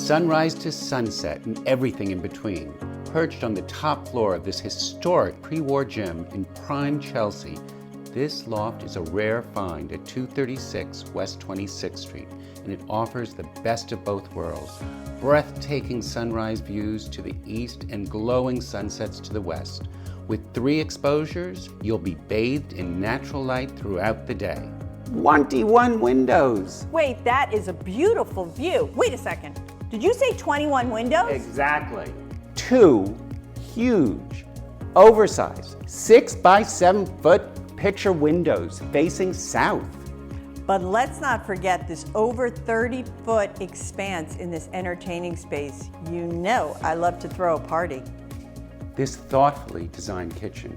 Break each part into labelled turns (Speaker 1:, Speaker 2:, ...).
Speaker 1: sunrise to sunset and everything in between. Perched on the top floor of this historic pre-war gym in prime Chelsea, this loft is a rare find at 236 West 26th Street, and it offers the best of both worlds. Breathtaking sunrise views to the east and glowing sunsets to the west. With 3 exposures, you'll be bathed in natural light throughout the day. 21 windows!
Speaker 2: Wait, that is a beautiful view. Wait a second. Did you say 21 windows?
Speaker 1: Exactly. 2 huge, oversized, 6 by 7 foot picture windows facing south.
Speaker 2: But let's not forget this over 30-foot expanse in this entertaining space. You know I love to throw a party.
Speaker 1: This thoughtfully designed kitchen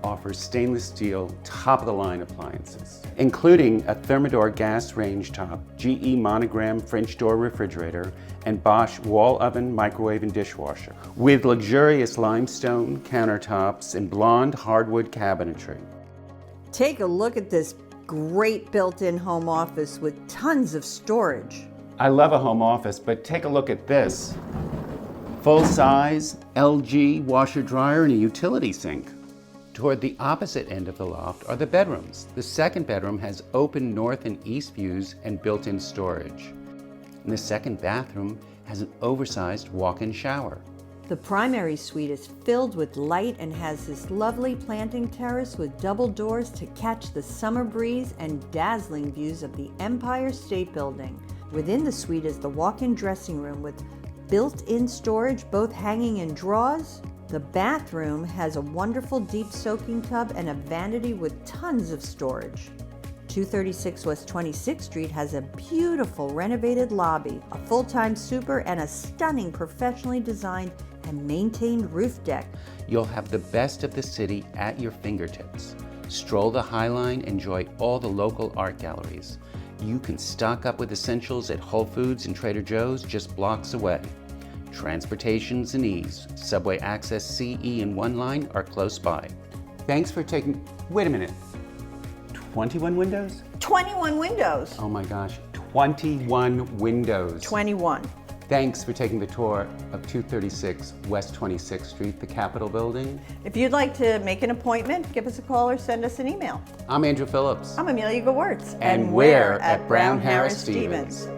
Speaker 1: offers stainless steel, top-of-the-line appliances, including a Thermador gas range top, GE monogram French door refrigerator, and Bosch wall oven, microwave, and dishwasher, with luxurious limestone countertops and blonde hardwood cabinetry.
Speaker 2: Take a look at this great built-in home office with tons of storage.
Speaker 1: I love a home office, but take a look at this. Full-size LG washer dryer and a utility sink. Toward the opposite end of the loft are the bedrooms. The second bedroom has open north and east views and built-in storage. And the second bathroom has an oversized walk-in shower.
Speaker 2: The primary suite is filled with light and has this lovely planting terrace with double doors to catch the summer breeze and dazzling views of the Empire State Building. Within the suite is the walk-in dressing room with built-in storage, both hanging in drawers. The bathroom has a wonderful deep soaking tub and a vanity with tons of storage. 236 West 26th Street has a beautiful renovated lobby, a full-time super, and a stunning professionally designed and maintained roof deck.
Speaker 1: You'll have the best of the city at your fingertips. Stroll the High Line, enjoy all the local art galleries. You can stock up with essentials at Whole Foods and Trader Joe's just blocks away. Transportation's an ease. Subway Access C, E, and One Line are close by. Thanks for taking, wait a minute, 21 windows?
Speaker 2: 21 windows.
Speaker 1: Oh my gosh, 21 windows.
Speaker 2: 21.
Speaker 1: Thanks for taking the tour of 236 West 26th Street, the Capitol Building.
Speaker 2: If you'd like to make an appointment, give us a call or send us an email.
Speaker 1: I'm Andrew Phillips.
Speaker 2: I'm Amelia Gewirtz.
Speaker 1: And we're at Brown Harris Stevens.